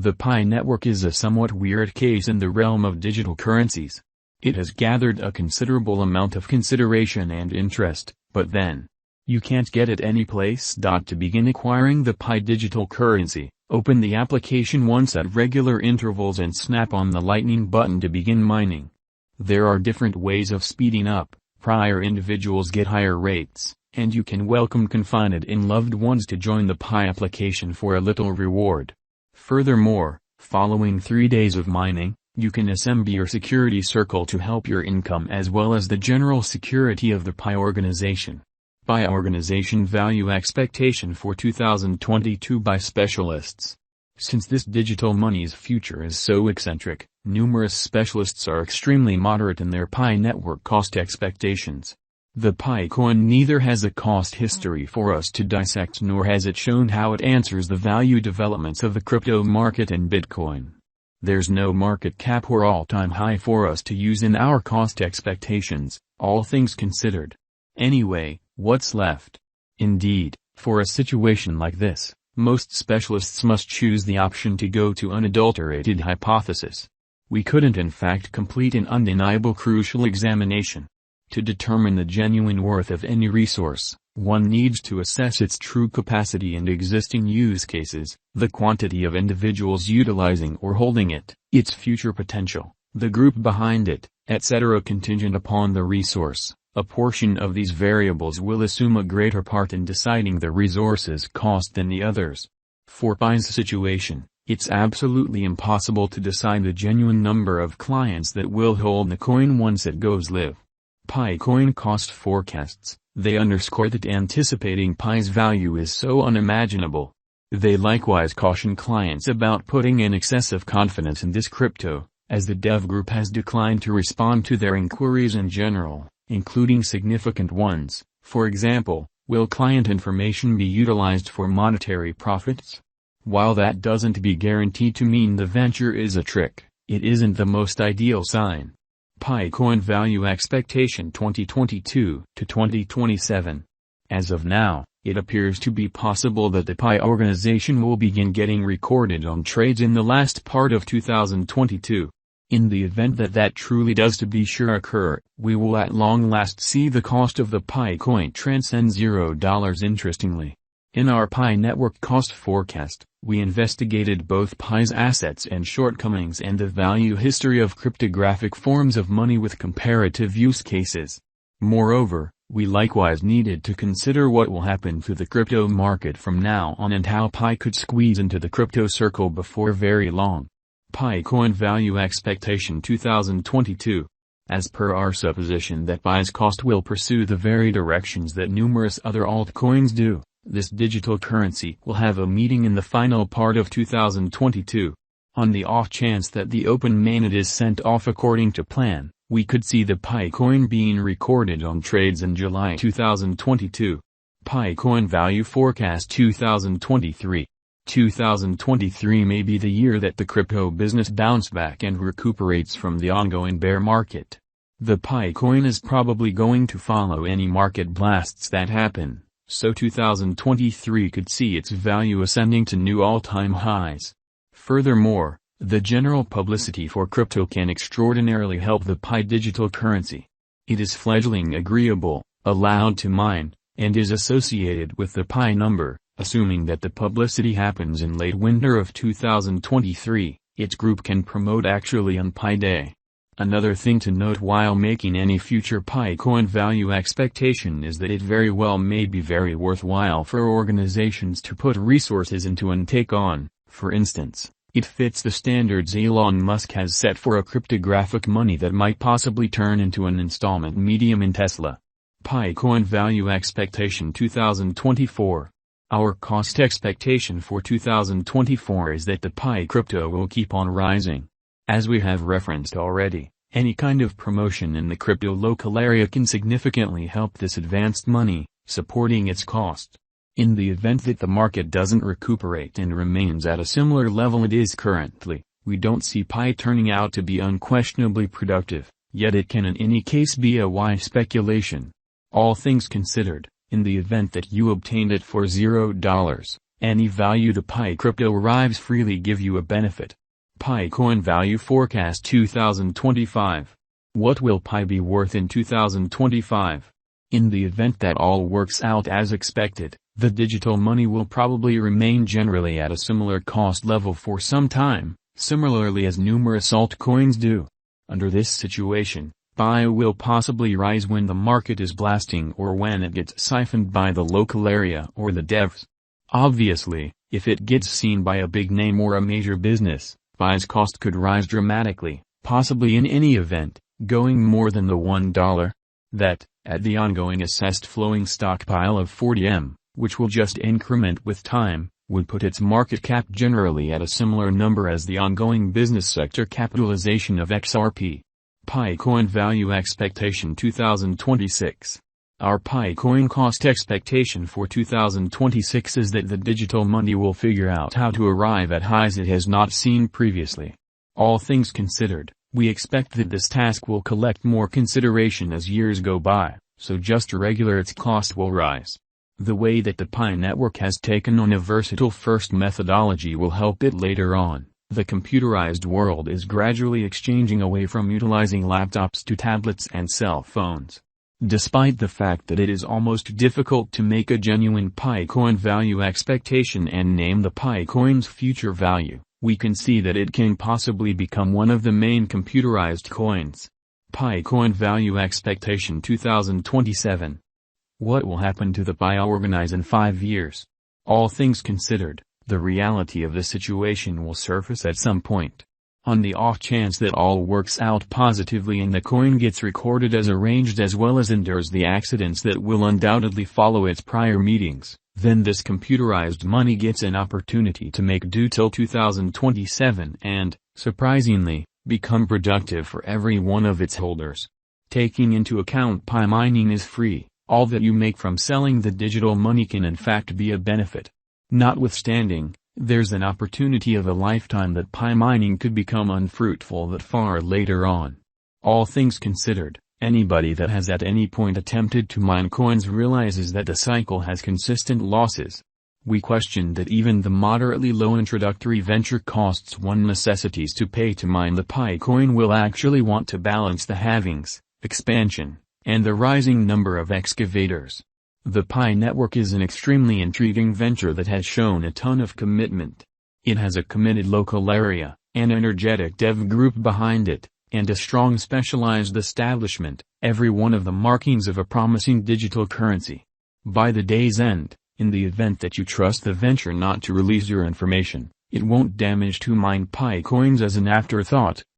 The Pi network is a somewhat weird case in the realm of digital currencies. It has gathered a considerable amount of consideration and interest, but then, you can't get it any place. To begin acquiring the Pi digital currency, open the application once at regular intervals and snap on the lightning button to begin mining. There are different ways of speeding up. Prior individuals get higher rates, and you can welcome confided-in loved ones to join the Pi application for a little reward. Furthermore, following 3 days of mining, you can assemble your security circle to help your income as well as the general security of the Pi organization. Pi organization value expectation for 2022 by specialists. Since this digital money's future is so eccentric, numerous specialists are extremely moderate in their Pi network cost expectations. The Pi coin neither has a cost history for us to dissect nor has it shown how it answers the value developments of the crypto market and Bitcoin. There's no market cap or all-time high for us to use in our cost expectations, all things considered. Anyway, what's left? Indeed, for a situation like this, most specialists must choose the option to go to unadulterated hypothesis. We couldn't in fact complete an undeniable crucial examination. To determine the genuine worth of any resource, one needs to assess its true capacity and existing use cases, the quantity of individuals utilizing or holding it, its future potential, the group behind it, etc. Contingent upon the resource, a portion of these variables will assume a greater part in deciding the resource's cost than the others. For Pi's situation, it's absolutely impossible to decide the genuine number of clients that will hold the coin once it goes live. Pi coin cost forecasts, they underscore that anticipating Pi's value is so unimaginable. They likewise caution clients about putting in excessive confidence in this crypto, as the dev group has declined to respond to their inquiries in general, including significant ones. For example, will client information be utilized for monetary profits? While that doesn't be guaranteed to mean the venture is a trick, it isn't the most ideal sign. Pi coin value expectation 2022 to 2027. As of now, it appears to be possible that the Pi organization will begin getting recorded on trades in the last part of 2022. In the event that that truly does to be sure occur, we will at long last see the cost of the Pi coin transcend $0. Interestingly, in our Pi network cost forecast, we investigated both Pi's assets and shortcomings and the value history of cryptographic forms of money with comparative use cases. Moreover, we likewise needed to consider what will happen to the crypto market from now on and how Pi could squeeze into the crypto circle before very long. Pi coin value expectation 2022. As per our supposition that Pi's cost will pursue the very directions that numerous other altcoins do, this digital currency will have a meeting in the final part of 2022. On the off chance that the open mainnet is sent off according to plan, we could see the Pi coin being recorded on trades in July 2022. Pi coin value forecast 2023. 2023 may be the year that the crypto business bounce back and recuperates from the ongoing bear market. The Pi coin is probably going to follow any market blasts that happen, so 2023 could see its value ascending to new all-time highs. Furthermore, the general publicity for crypto can extraordinarily help the Pi digital currency. It is fledgling, agreeable, allowed to mine, and is associated with the Pi number. Assuming that the publicity happens in late winter of 2023, its group can promote actually on Pi Day. Another thing to note while making any future Pi coin value expectation is that it very well may be very worthwhile for organizations to put resources into and take on. For instance, it fits the standards Elon Musk has set for a cryptographic money that might possibly turn into an installment medium in Tesla. Pi coin value expectation 2024. Our cost expectation for 2024 is that the Pi crypto will keep on rising. As we have referenced already, any kind of promotion in the crypto local area can significantly help this advanced money, supporting its cost. In the event that the market doesn't recuperate and remains at a similar level it is currently, we don't see Pi turning out to be unquestionably productive, yet it can in any case be a wise speculation. All things considered, in the event that you obtained it for $0, Any value the Pi crypto arrives freely give you a benefit. Pi coin value forecast 2025. What will Pi be worth in 2025? In the event that all works out as expected, the digital money will probably remain generally at a similar cost level for some time, similarly as numerous altcoins do. Under this situation, Pi will possibly rise when the market is blasting or when it gets siphoned by the local area or the devs. Obviously, if it gets seen by a big name or a major business, Pi's cost could rise dramatically, possibly in any event, going more than the $1. That, at the ongoing assessed flowing stockpile of 40M, which will just increment with time, would put its market cap generally at a similar number as the ongoing business sector capitalization of XRP. Pi coin value expectation 2026. Our Pi coin cost expectation for 2026 is that the digital money will figure out how to arrive at highs it has not seen previously. All things considered, we expect that this task will collect more consideration as years go by, so just irregular its cost will rise. The way that the Pi network has taken on a versatile first methodology will help it later on. The computerized world is gradually exchanging away from utilizing laptops to tablets and cell phones. Despite the fact that it is almost difficult to make a genuine Pi coin value expectation and name the Pi coin's future value, we can see that it can possibly become one of the main computerized coins. Pi coin value expectation 2027. What will happen to the Pi organize in 5 years? All things considered, the reality of the situation will surface at some point. On the off chance that all works out positively and the coin gets recorded as arranged as well as endures the accidents that will undoubtedly follow its prior meetings, then this computerized money gets an opportunity to make do till 2027 and, surprisingly, become productive for every one of its holders. Taking into account Pi mining is free, all that you make from selling the digital money can in fact be a benefit. Notwithstanding, there's an opportunity of a lifetime that Pi mining could become unfruitful that far later on. All things considered, anybody that has at any point attempted to mine coins realizes that the cycle has consistent losses. We question that even the moderately low introductory venture costs one necessities to pay to mine the Pi coin will actually want to balance the halvings, expansion, and the rising number of excavators. The Pi network is an extremely intriguing venture that has shown a ton of commitment. It has a committed local area, an energetic dev group behind it, and a strong specialized establishment, every one of the markings of a promising digital currency. By the day's end, in the event that you trust the venture not to release your information, it won't damage to mine Pi coins as an afterthought.